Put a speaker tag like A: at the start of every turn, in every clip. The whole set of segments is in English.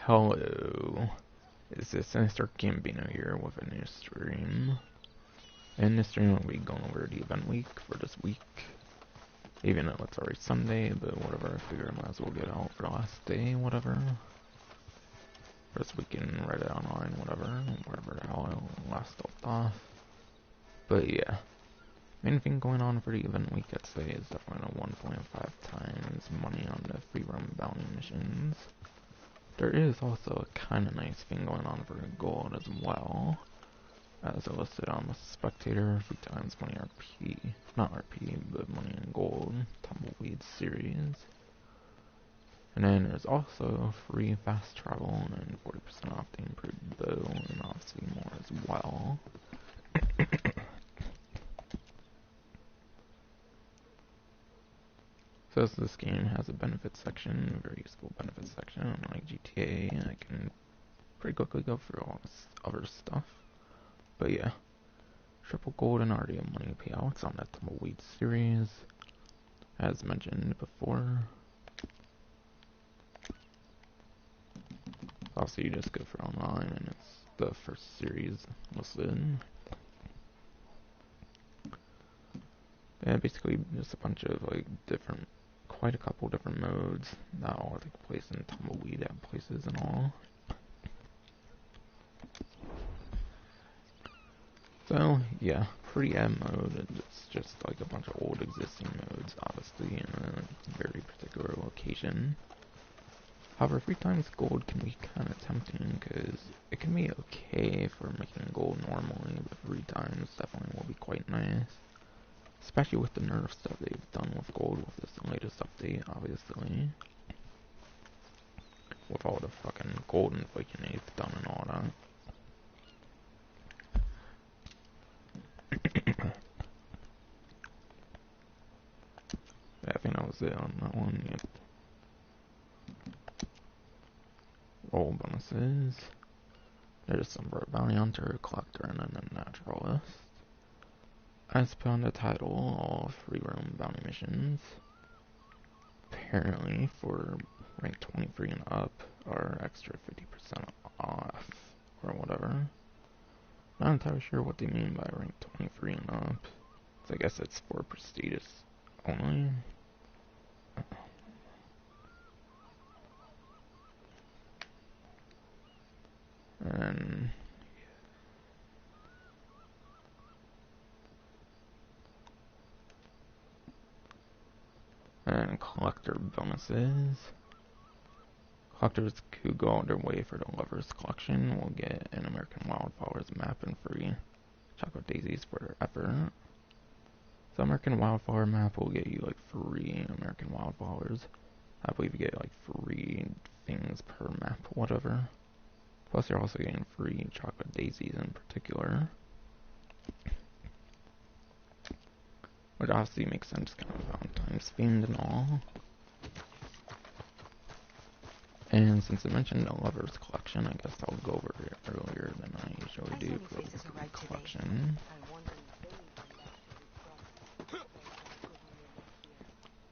A: Hello, this is Sinister Gambino here with a new stream. In this stream, I'll be going over the event week for this week. Even though it's already Sunday, but whatever, I figure I might as well get out for the last day, whatever. First weekend, write it online, wherever the hell I last stopped off. But yeah, main thing going on for the event week, I'd say, is definitely a 1.5 times money on the free roam bounty missions. There is also a kind of nice thing going on for gold as well, as listed on the Spectator, 3 times money RP, not RP, but money in gold, Tumbleweed series. And then there's also free fast travel and 40% off the improved bow, and obviously more as well. So as this game has a benefits section, a very useful benefits section, unlike GTA, I can pretty quickly go through all this other stuff. But yeah, triple gold and already money payouts on that Tumbleweed series, as mentioned before. Also, you just go for online, and it's the first series listed. Yeah, basically just a bunch of like different, quite a couple different modes that all take place in Tumbleweed places and all. So yeah, free ad mode, it's just like a bunch of old existing modes, obviously in a very particular location. However, 3 times gold can be kind of tempting, because it can be okay for making gold normally, but 3 times definitely will be quite nice. Especially with the nerf stuff they've done with gold with this latest update, obviously. With all the fucking gold inflation they've done and all that. Yeah, I think that was it on that one, yep. Roll bonuses. There's some for bounty hunter, collector, and then a naturalist. As put on the title, all free roam bounty missions, apparently for rank 23 and up, are extra 50% off, or whatever. Not entirely sure what they mean by rank 23 and up, so I guess it's for prestigious only. And collector bonuses. Collectors who go out their way for the Lovers Collection will get an American Wildflowers map and free chocolate daisies for their effort. The American Wildflower map will get you like free American Wildflowers. I believe you get like free things per map, whatever. Plus you're also getting free chocolate daisies in particular. Which obviously makes sense, kind of Valentine's themed and all. And since I mentioned the Lovers Collection, I guess I'll go over it earlier than I usually do for the collection.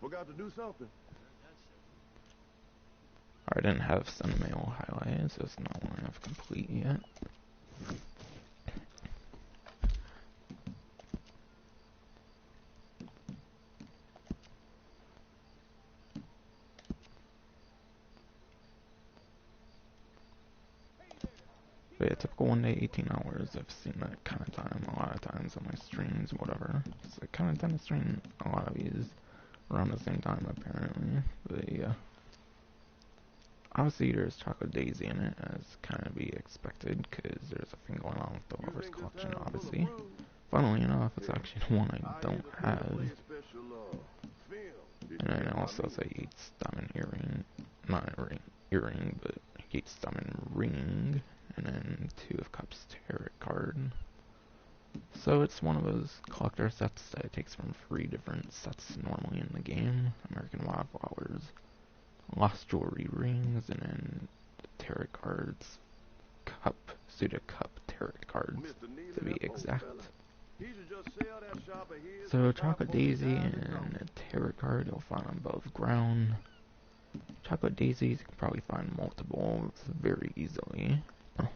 B: Forgot to do something.
A: I didn't have Cinemail highlighted, so it's not one I have complete yet. But yeah, typical one day, 18 hours. I've seen that kind of time a lot of times on my streams, whatever. So I kind of tend to stream a lot of these around the same time, apparently. But yeah. Obviously, there's Chocolate Daisy in it, as kind of be expected, because there's a thing going on with the Lovers Collection, obviously. Funnily enough, it's actually the one I don't have. And then it also says Yates Diamond Earring, not earring, but Yates Diamond Ring, and then 2 of Cups Tarot card. So it's one of those collector sets that it takes from 3 different sets normally in the game. American Wildflowers, Lost Jewelry Rings, and then the Tarot cards, Pseudo Cup Tarot cards, to be exact. So Chocolate Daisy and a Tarot card you'll find above ground. Chocolate daisies, you can probably find multiple very easily. Oh.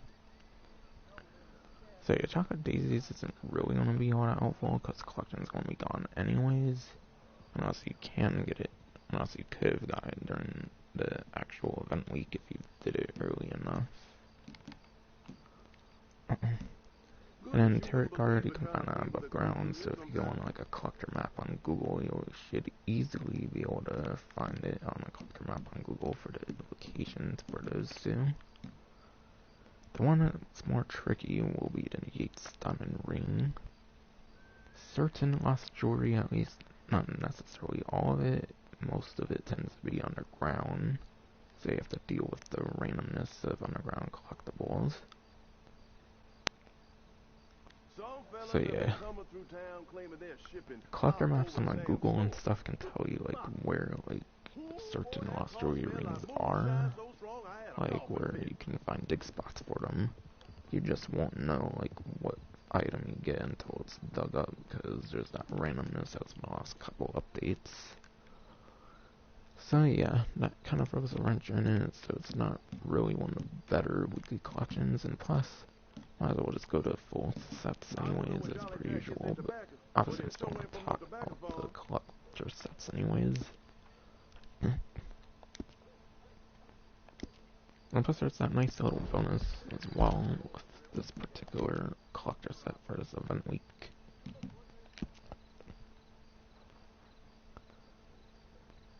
A: So yeah, chocolate daisies isn't really going to be all that helpful because collection's going to be gone anyways. Unless you can get it, unless you could have got it during the actual event week if you did it early enough. And then Turret Guard, you can find that above ground, so if you go on like a collector map on Google, you should easily be able to find it on a collector map on Google for the locations for those two. The one that's more tricky will be the Yates Diamond Ring. Certain lost jewelry, at least, not necessarily all of it, most of it tends to be underground, so you have to deal with the randomness of underground collectibles. So yeah, collector maps on like Google and stuff can tell you like where like certain lost jewelry rings are, like where you can find dig spots for them. You just won't know like what item you get until it's dug up, because there's that randomness as the last couple updates. So yeah, that kind of throws a wrench in it, so it's not really one of the better weekly collections, and plus, might as well just go to full sets anyways, as per usual, but obviously I'm still going to talk about the collector sets anyways. And plus there's that nice little bonus as well with this particular collector set for this event week.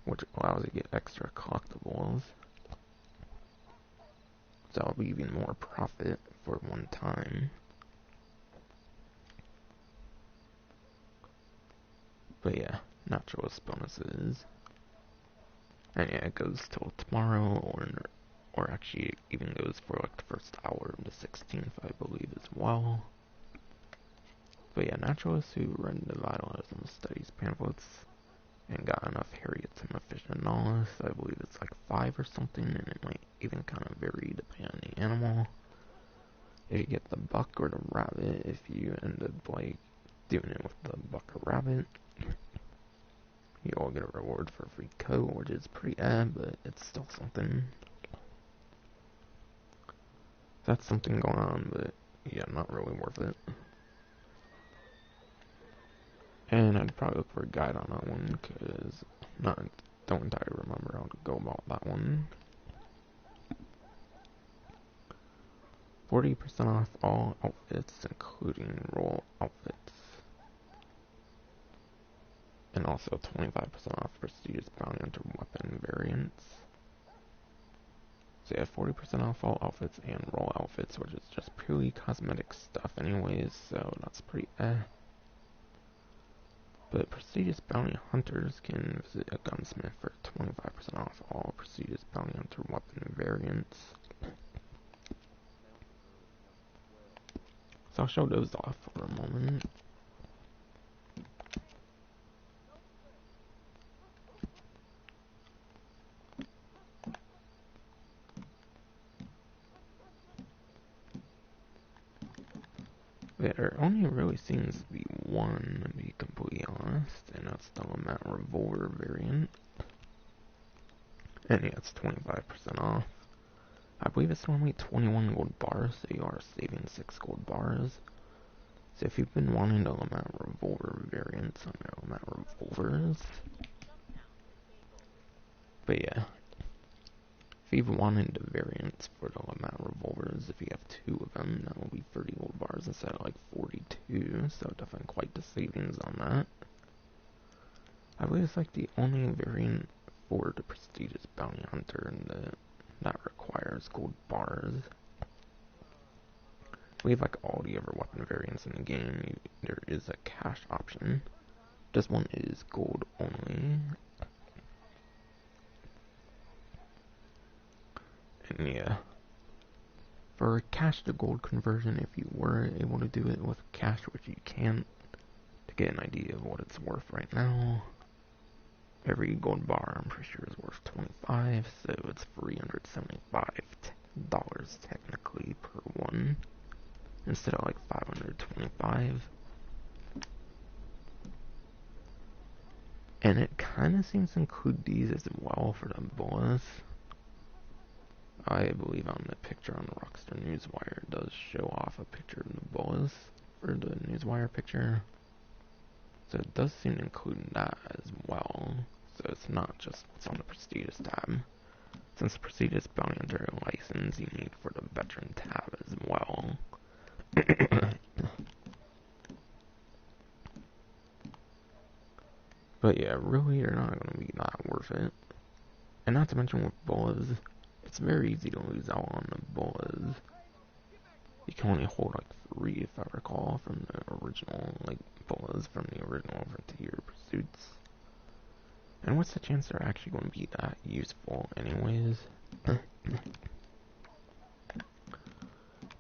A: Which allows you to get extra collectibles. So that'll be even more profit for one time. But yeah, Naturalist bonuses. And yeah, it goes till tomorrow, or actually it even goes for like the first hour of the 16th, I believe, as well. But yeah, Naturalists who read the Vitalism Studies pamphlets and got enough Harriet's aficionados, I believe it's like 5 or something, and it might even kind of vary depending on the animal. If you get the buck or the rabbit, if you end up like doing it with the buck or rabbit, you all get a reward for a free coat, which is pretty but it's still something. That's something going on, but yeah, not really worth it. And I'd probably look for a guide on that one, because don't entirely remember how to go about that one. 40% off all outfits, including roll outfits. And also 25% off prestigious bounty hunter weapon variants. So yeah, 40% off all outfits and roll outfits, which is just purely cosmetic stuff anyways, so that's pretty But prestigious bounty hunters can visit a gunsmith for 25% off all prestigious bounty hunter weapon variants. So I'll show those off for a moment. There only really seems to be one, to be completely honest, and that's the LeMat Revolver variant. And yeah, it's 25% off. I believe it's normally 21 gold bars, so you are saving 6 gold bars. So if you've been wanting the LeMat Revolver variants on your LeMat Revolvers, but yeah, if you've wanted the variants for the LeMat Revolvers, if you have 2 of them, that will be 30 gold bars instead of like 42, so definitely quite the savings on that. I believe it's like the only variant for the prestigious bounty hunter that requires gold bars. I believe like all the other weapon variants in the game, there is a cash option. This one is gold only. And yeah, for cash to gold conversion, if you were able to do it with cash, which you can't, to get an idea of what it's worth right now, every gold bar I'm pretty sure is worth 25, so it's $375 technically per one, instead of like 525. And it kind of seems to include these as well for the boas. I believe on the picture on the Rockstar Newswire it does show off a picture of the boas for the Newswire picture. So it does seem to include that as well. So it's not just what's on the Prestigious tab. Since the Prestigious Bounty Hunter license you need for the Veteran tab as well. But yeah, really they're not going to be that worth it. And not to mention with boas, it's very easy to lose out on the boas. You can only hold like 3 if I recall from the original, like boas from the original Frontier Pursuits. And what's the chance they're actually going to be that useful anyways?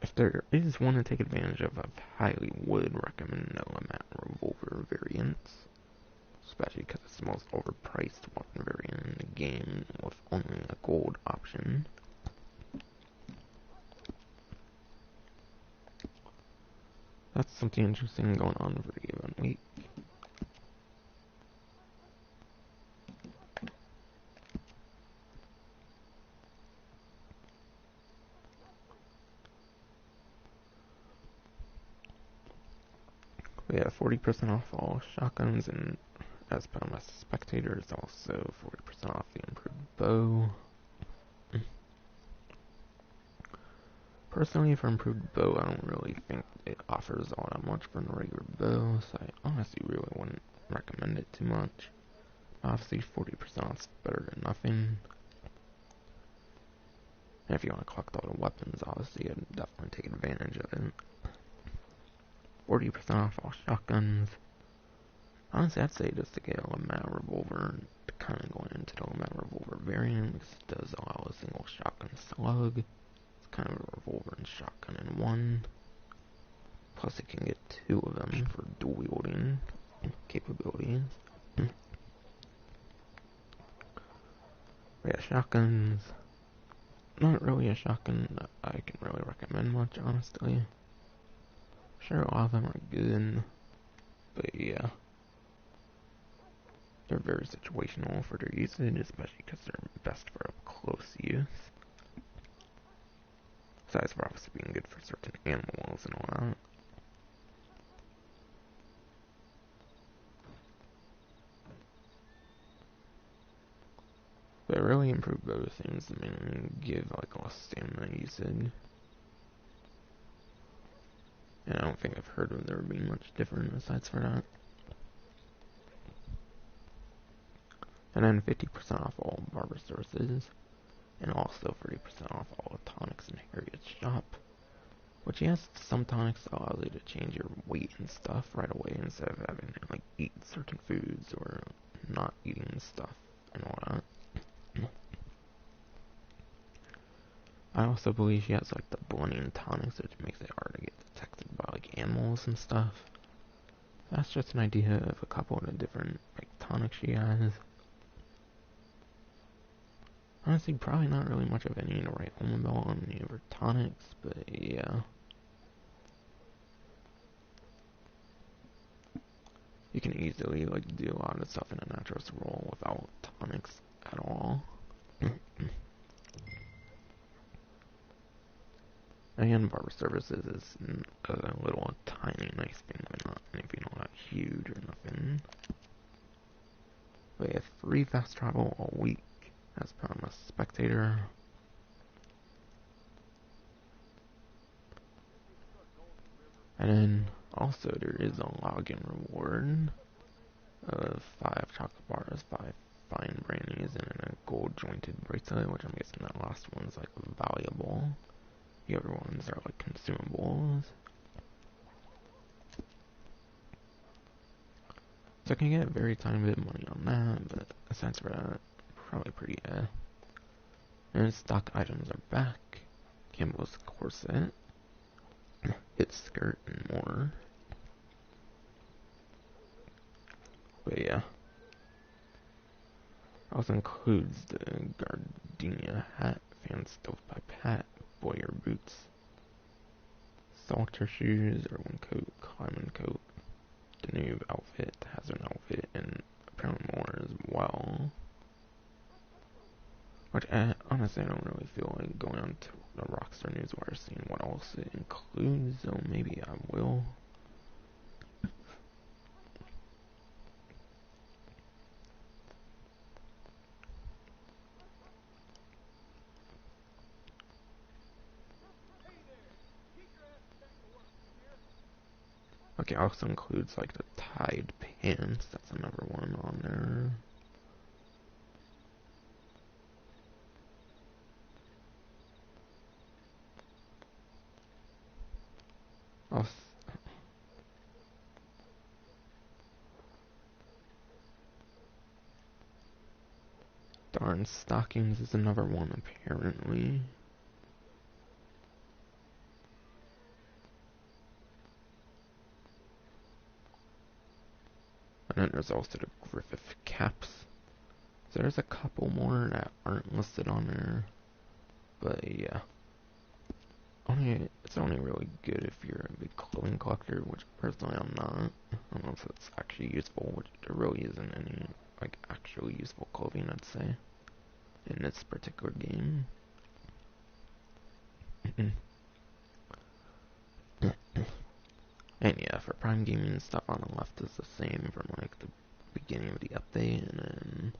A: If there is one to take advantage of, I highly would recommend the LeMat Revolver variants. Especially because it's the most overpriced weapon variant in the game with only a gold option. That's something interesting going on for the event week. We have 40% off all shotguns, and as per my spectators, also 40% off the improved bow. Personally, for improved bow, I don't really think it offers all that much from the regular bow, so I honestly really wouldn't recommend it too much. Obviously, 40% off is better than nothing. And if you want to collect all the weapons, obviously, I'd definitely take advantage of it. 40% off all shotguns. Honestly, I'd say just to get a LeMat Revolver, to kind of go into the LeMat Revolver variant, because it does allow a single shotgun slug. It's kind of a revolver and shotgun in one. Plus, it can get 2 of them for dual wielding capabilities. Yeah, shotguns. Not really a shotgun that I can really recommend much, honestly. Sure, a lot of them are good, but yeah. They're very situational for their usage, especially because they're best for up-close use. Besides for obviously being good for certain animals and all that. But really improved bow seems to mainly give like less stamina usage. And I don't think I've heard of there being much different besides for that. And then 50% off all barber services. And also 30% off all tonics in Harriet's shop. Which yes, some tonics allow you to change your weight and stuff right away instead of having to like eat certain foods or not eating stuff and all that. I also believe she has like the blending tonics, which makes it hard to get detected by like animals and stuff. That's just an idea of a couple of the different like tonics she has. Honestly, probably not really much of any to write home about on any of her tonics, but yeah. You can easily like do a lot of stuff in a naturalist role without tonics at all. And barber services is a little tiny nice thing, but not anything all that huge or nothing. We have free fast travel all week, as per my spectator. And then also there is a login reward of 5 chocolate bars, 5 fine brandies, and a gold jointed bracelet, which I'm guessing that last one's like valuable. The other ones are like consumables. So I can get a very tiny bit of money on that, but aside for that, probably pretty And stock items are back. Campbell's corset, its skirt, and more. But yeah. Also includes the gardenia hat, fan stovepipe hat, boyer boots, salter shoes, Irwin coat, climbing coat, the new outfit, the hazard outfit, and apparently more as well. Which, honestly, I don't really feel like going on to the Rockstar Newswire, seeing what else it includes, so maybe I will. Okay, also includes like the Tide pants. That's another one on there. Also, darn stockings is another one apparently. And then there's also the Griffith caps. So there's a couple more that aren't listed on there. But yeah. It's only really good if you're a big clothing collector, which personally I'm not. I don't know if it's actually useful, which there really isn't any like actually useful clothing, I'd say, in this particular game. And yeah, for Prime Gaming, stuff on the left is the same from like the beginning of the update, and then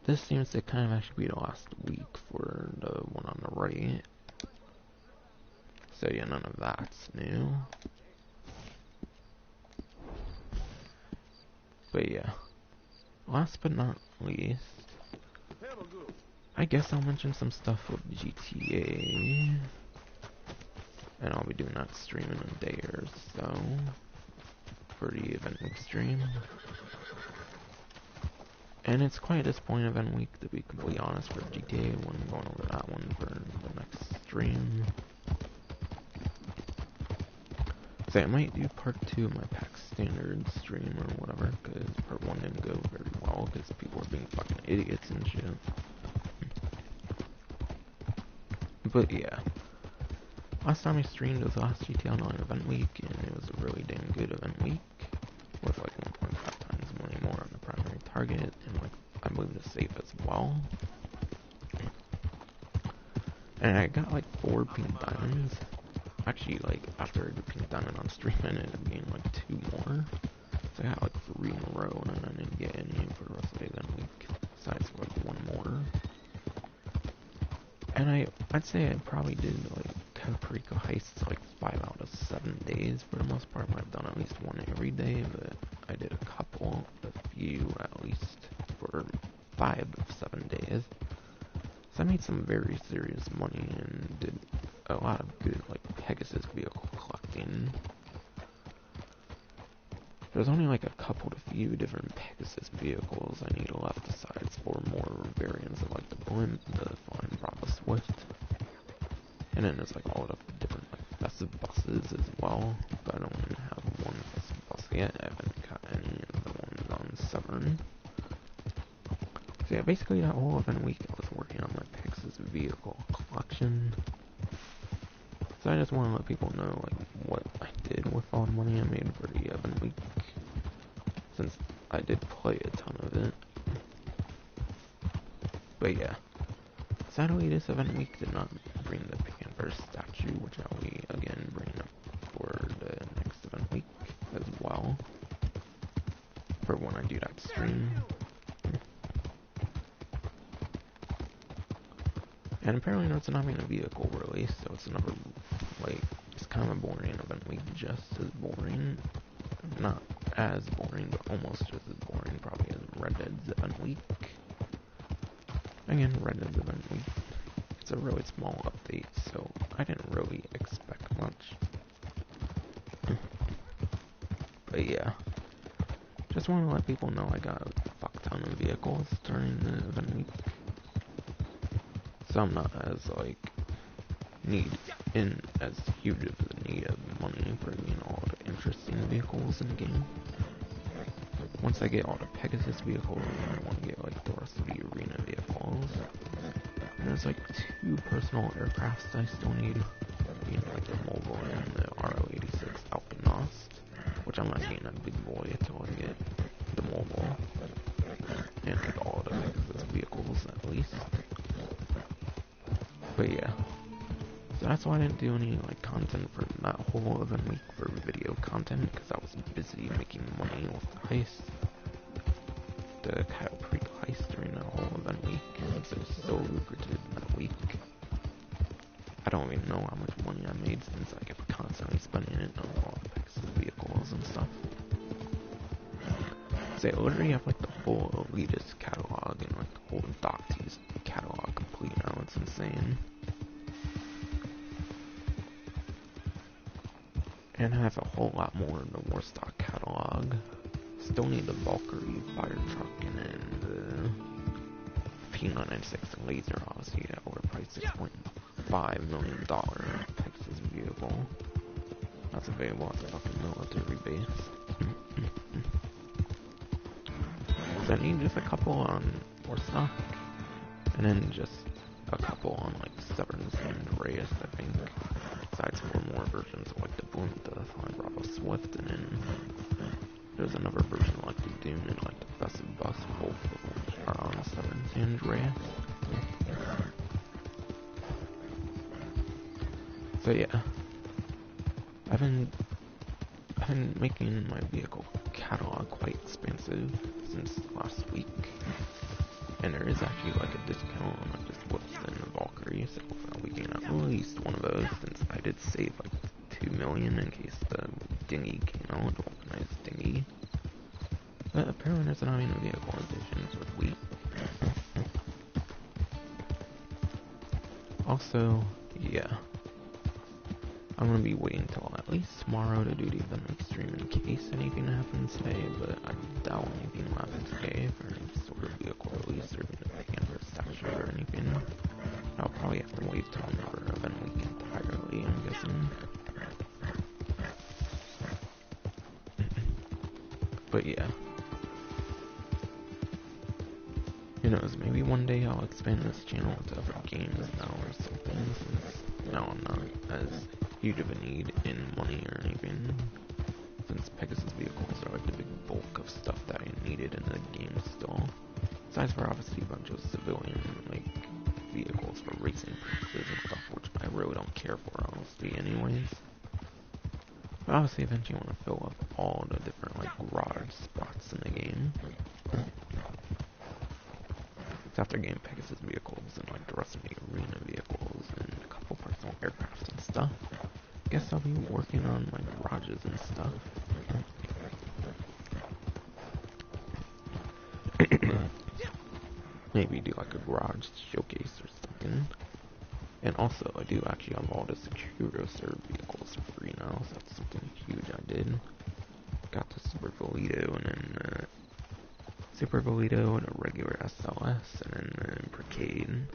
A: this seems to kind of actually be the last week for the one on the right. So yeah, none of that's new. But yeah, last but not least, I guess I'll mention some stuff with GTA. And I'll be doing that stream in a day or so for the event week stream. And it's quite a disappointing event week, to be completely honest, for GTA when I'm going over that one for the next stream. So I might do part 2 of my PAX standard stream or whatever, because part 1 didn't go very well, because people were being fucking idiots and shit. But yeah. Last time I streamed was last GTA Online event week, and it was a really damn good event week, with like 1.5 times money more on the primary target, and like, I believe the safe as well. And I got like 4 pink diamonds. Actually, like, after I did pink diamond on stream, I ended up getting like 2 more. So I got like 3 in a row, and then I didn't get any for the rest of the event week, besides like 1 more. And I'd say I probably did like Perico heists like 5 out of 7 days for the most part. I've done at least 1 every day, but I did a few at least for 5 of 7 days. So I made some very serious money and did a lot of good like Pegasus vehicle collecting. There's only like a couple to few different Pegasus vehicles I need left besides 4 more variants of like the Blimp, the Flying Bravo Swift. And then there's like all the different like festive buses as well, but I don't even have one festive bus yet. I haven't got any of the ones on Severn. So yeah, basically that whole event week I was working on my Pegasus vehicle collection. So I just want to let people know like what I did with all the money I made for the event week, since I did play a ton of it. But yeah, sadly this event week did not bring the Panther statue, which I'll be again bringing up for the next event week as well, for when I do that stream. And apparently there's not being a vehicle release, so it's another, like, it's kind of a boring event week, just as boring. Not as boring, but almost just as boring, probably as Red Dead's event week. Again, Red Dead's event week, it's a really small update, so I didn't really expect much. But yeah, just want to let people know I got a fuck ton of vehicles during the event week. So I'm not as, like, as huge of a need of money for, you know, all the interesting vehicles in the game. Once I get all the Pegasus vehicles, I want to get, like, the rest of the arena vehicles. And there's, like, 2 personal aircrafts I still need, being, like, the Mobile and the RO-86 Alpinost, which I'm not getting a big boy until I get the Mobile. least. But yeah. So that's why I didn't do any like content for that whole event week for video content, because I was busy making money with the heist. The Cattle Creek heist during that whole event week, since it was so lucrative that week. I don't even know how much money I made since I kept constantly spending it on all the Pegasus vehicles and stuff. So I literally have like the whole Elitist catalog and like the whole Docties catalog complete now. It's insane. And I have a whole lot more in the Warstock catalog. Still need the Valkyrie fire truck and then the P96 laser, obviously, at overpriced $6.5 million Pegasus vehicle. That's available at the fucking military base. So I need just a couple on Warstock, and then just a couple on like Severance and Reyes, I think. Besides 4 more versions of like the Blimp, the Flying Bravo Swift, and then there's another version like the Dune and like the Festive Bus, both of which are on Severance and Reyes. So yeah, I've been making my vehicle catalog quite expensive since last week, and there is actually like a discount on like the Swifts and the Valkyrie, so we can at least one of those, since I did save like $2 million in case the dinghy came out, the weaponized dinghy. But apparently there's not even vehicle editions with wheat. Also, yeah, I'm gonna be waiting until at least tomorrow to do the event week stream in case anything happens today, but I doubt anything will happen today for any sort of vehicle release or Canberra statue or anything. I'll probably have to wait till another event week entirely, I'm guessing. But yeah. Who knows, maybe one day I'll expand this channel to other games now or something, since now I'm not as huge of a need in money or anything, since Pegasus vehicles are like the big bulk of stuff that I needed in the game still. Besides for obviously a bunch of civilian like vehicles for racing purposes and stuff, which I really don't care for honestly anyways. But obviously eventually I want to fill up all the different like garage spots in the game. After getting Pegasus vehicles and like the rest of the arena vehicles and a couple personal aircraft and stuff, guess I'll be working on like garages and stuff. Maybe do like a garage showcase or something. And also, I do actually have all the Securo Serve vehicles for free now, so that's something huge I did. Got the Super Volito and then Super Volito and a regular SLS and then Brigade.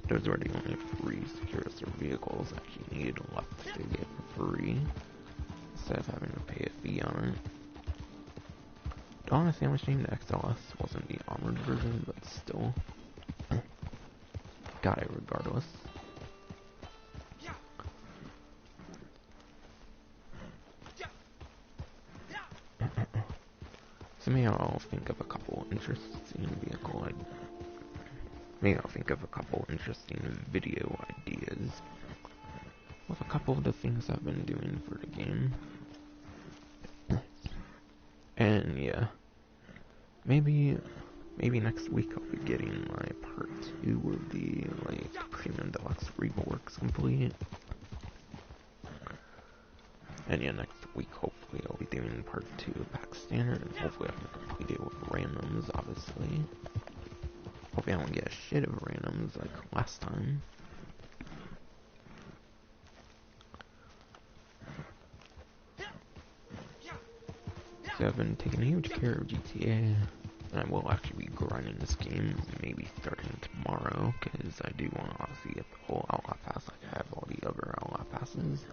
A: Those are the only free Securo Serve vehicles I actually needed left to get for free, instead of having to pay a fee on it. Honestly, I'm ashamed the XLS wasn't the armored version, but still. Got it regardless. So maybe I'll think of a couple interesting video ideas with a couple of the things I've been doing for the game. And yeah, maybe next week I'll be getting my part 2 of the like Premium Deluxe Reworks complete. And yeah, next week hopefully I'll be doing part 2 of Pack Standard, and hopefully I can complete it with randoms, obviously. Hopefully I don't get a shit of randoms like last time. So I've been taking huge care of GTA, and I will actually be grinding this game maybe starting tomorrow, because I do want to obviously get the whole Outlaw Pass like I have all the other Outlaw Passes.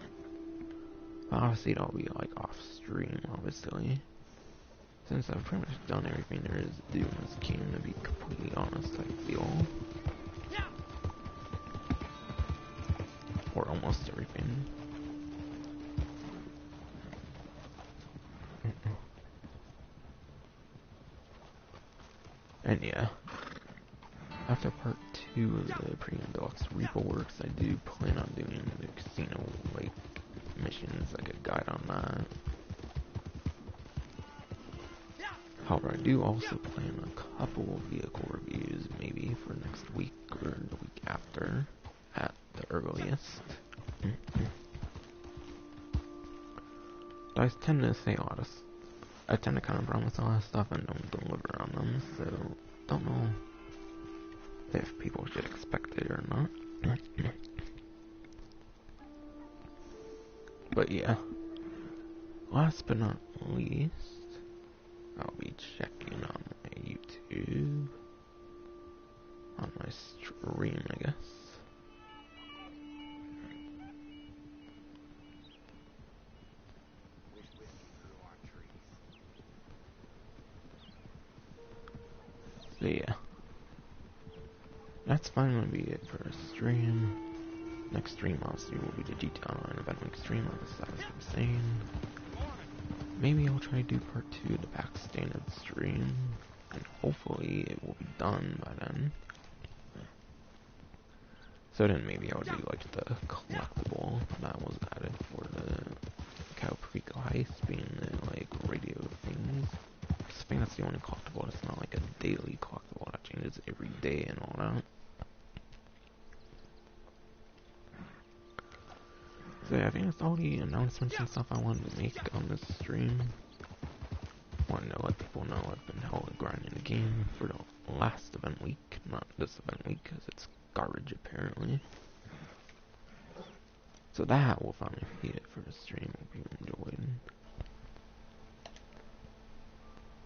A: But obviously it'll be like off stream, obviously, since I've pretty much done everything there is to do in this game, to be completely honest, I feel. Or almost everything. And yeah. After part 2 of the Premium Deluxe Repo Works, I do plan on doing the casino like missions, like a guide on that. However, I do also plan a couple of vehicle reviews, maybe for next week or the week after, at the earliest. I tend to say a lot of, I tend to kind of promise a lot of stuff and don't deliver on them, so don't know if people should expect it or not. But yeah, last but not least, I'll be checking on my YouTube, on my stream, I guess. So yeah, that's finally be it for a stream. Next stream obviously will be the GTA Online Event Week stream, as I was saying. Maybe I'll try to do part 2 of the back standard stream, and hopefully it will be done by then. So then maybe I'll do like the collectible that was added for the Calprico heist, being the like radio things. I think that's the only collectible that's not like a daily collectible that changes every day and all that. So yeah, I think that's all the announcements and stuff I wanted to make on this stream. I want to let people know I've been hella grinding the game for the last event week, not this event week, because it's garbage apparently. So that will finally be it for the stream. Hope you enjoyed.